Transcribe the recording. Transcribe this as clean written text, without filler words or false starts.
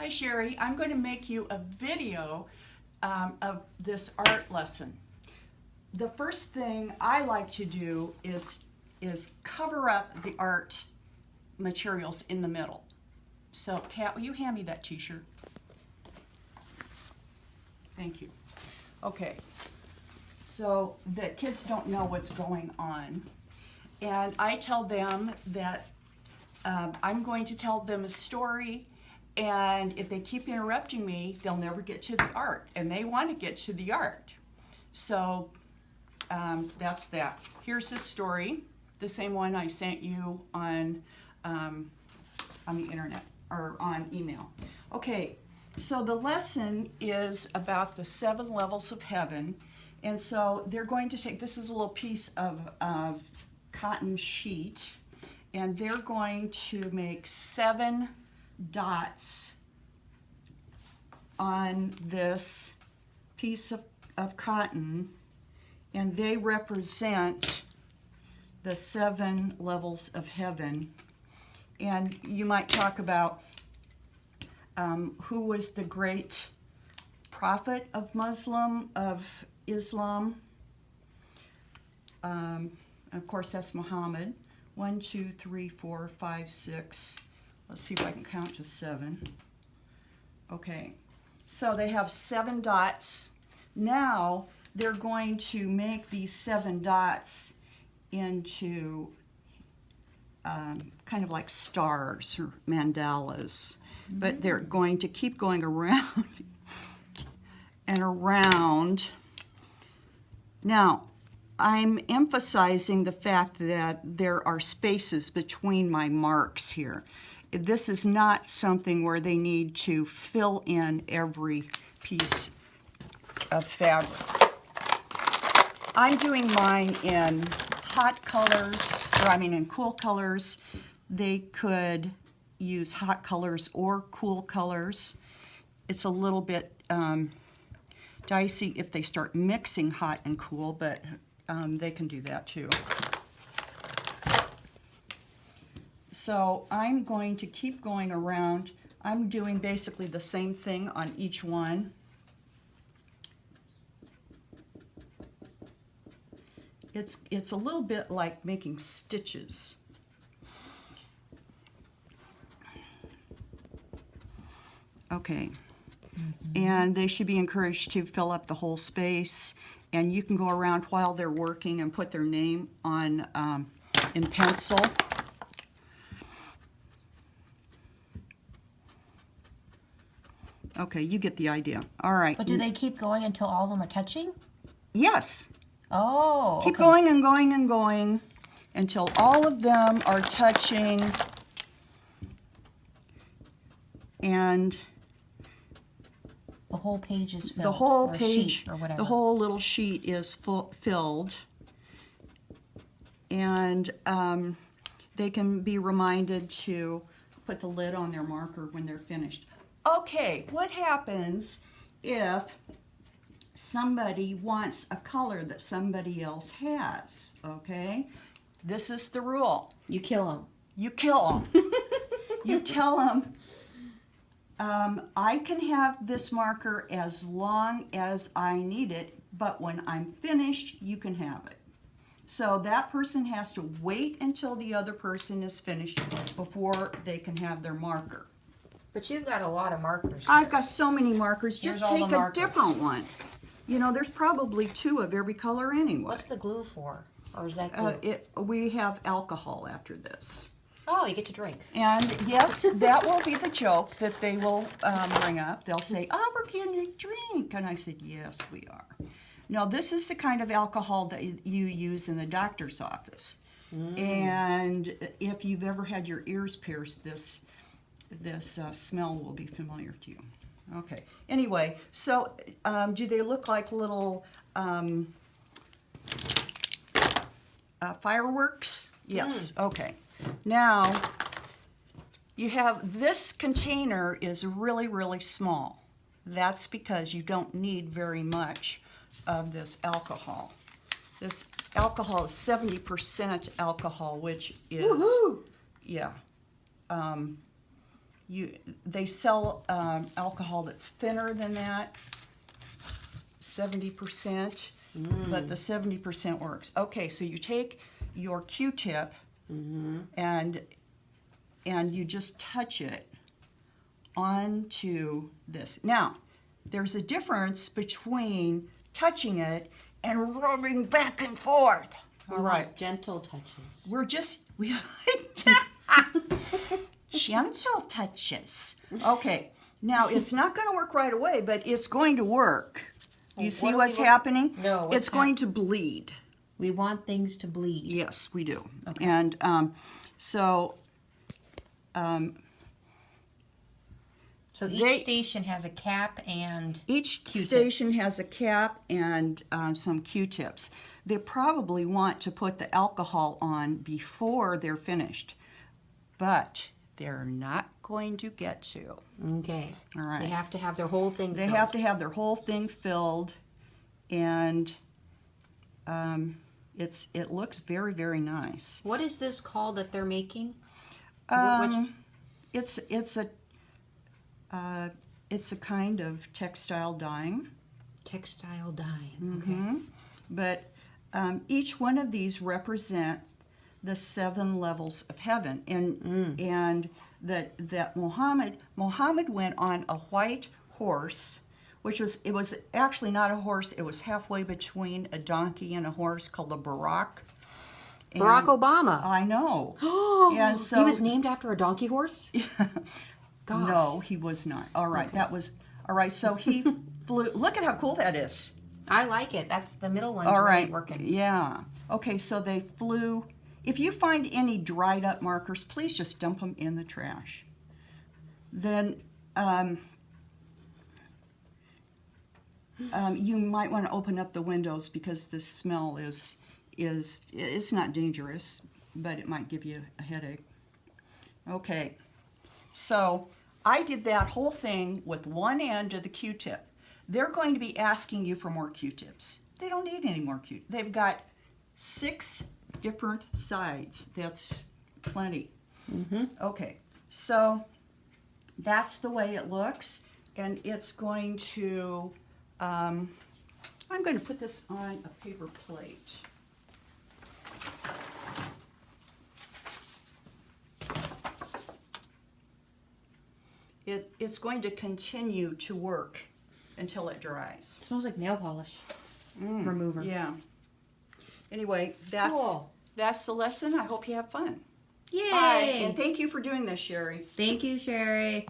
Hi Sherry, I'm going to make you a video of this art lesson. The first thing I like to do is cover up the art materials in the middle. So Kat, will you hand me that t-shirt? Thank you. Okay, so the kids don't know what's going on. And I tell them that I'm going to tell them a story, and if they keep interrupting me, they'll never get to the art, and they want to get to the art. So that's that. Here's the story, the same one I sent you on the internet or on email. Okay, so the lesson is about the 7 levels of heaven, and so they're going to take, this is a little piece of cotton sheet, and they're going to make 7 dots on this piece of cotton, and they represent the 7 levels of heaven. And you might talk about who was the great prophet of Islam. Of course, that's Muhammad. 1, 2, 3, 4, 5, 6. Let's see if I can count to 7. Okay, so they have 7 dots. Now they're going to make these 7 dots into kind of like stars or mandalas. But they're going to keep going around and around. Now, I'm emphasizing the fact that there are spaces between my marks here. This is not something where they need to fill in every piece of fabric. I'm doing mine in hot colors, in cool colors. They could use hot colors or cool colors. It's a little bit dicey if they start mixing hot and cool, but they can do that too. So I'm going to keep going around. I'm doing basically the same thing on each one. It's a little bit like making stitches. Okay, and they should be encouraged to fill up the whole space, and you can go around while they're working and put their name on in pencil. Okay, you get the idea. All right. But do they keep going until all of them are touching? Yes. Oh, Keep okay. going and going and going until all of them are touching, and The whole page is filled. the whole or page, sheet or whatever. the whole little sheet is filled, and they can be reminded to put the lid on their marker when they're finished. Okay, what happens if somebody wants a color that somebody else has? Okay, this is the rule. You kill them. You kill them. You tell them, I can have this marker as long as I need it, but when I'm finished, you can have it. So that person has to wait until the other person is finished before they can have their marker. But you've got a lot of markers. I've got so many markers. Just Here's all take the a markers. different one. You know, there's probably 2 of every color anyway. What's the glue for? Or is that glue? We have alcohol after this. Oh, you get to drink. And yes, that will be the joke that they will bring up. They'll say, oh, we're going to drink. And I said, yes, we are. No, this is the kind of alcohol that you use in the doctor's office. And if you've ever had your ears pierced, this smell will be familiar to you. Okay. Anyway, so do they look like little fireworks? Yes. Okay. Now, you have this container is really, really small. That's because you don't need very much of this alcohol. This alcohol is 70% alcohol, which is, Woohoo! yeah, they sell alcohol that's thinner than that, 70%, but the 70% works. Okay, so you take your Q-tip and you just touch it onto this. Now, there's a difference between touching it and rubbing back and forth. All right. Gentle touches. We like gentle touches. Okay, now it's not going to work right away, but it's going to work. You see what's happening? No, what's it's going to bleed. We want things to bleed. Yes, we do. Okay. And so each station has a cap and each Q-tips. station has a cap and some Q-tips. They probably want to put the alcohol on before they're finished, but they're not going to get to. Okay. All right. They have to have their whole thing They filled. have to have their whole thing filled, and it looks very, very nice. What is this called that they're making? It's a kind of textile dyeing. Textile dyeing. Okay. But each one of these represent the 7 levels of heaven, and that Muhammad went on a white horse, it was actually not a horse. It was halfway between a donkey and a horse, called a Barak. Barack Obama. I know. And so he was named after a donkey horse? God. No, he was not. All right, Okay. that was all right. So he flew. Look at how cool that is. I like it. That's the middle one's All really right. working. Yeah. Okay, so they flew. If you find any dried up markers, please just dump them in the trash. Then you might want to open up the windows because the smell is it's not dangerous, but it might give you a headache. Okay. So I did that whole thing with one end of the Q-tip. They're going to be asking you for more Q-tips. They don't need any more Q-tips. They've got 6 different sides. That's plenty. Okay, so that's the way it looks, and it's going to, I'm going to put this on a paper plate. It's going to continue to work until it dries. Smells like nail polish remover. Yeah. Anyway, Cool. that's the lesson. I hope you have fun. Yay! Bye. And thank you for doing this, Sherry. Thank you, Sherry.